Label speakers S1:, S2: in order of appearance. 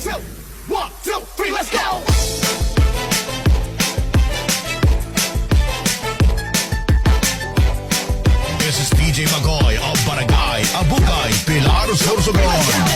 S1: two, 1, 2, 3, let's go!
S2: This is DJ Magoy of Barangay Abugay, Pilar Sorsogon.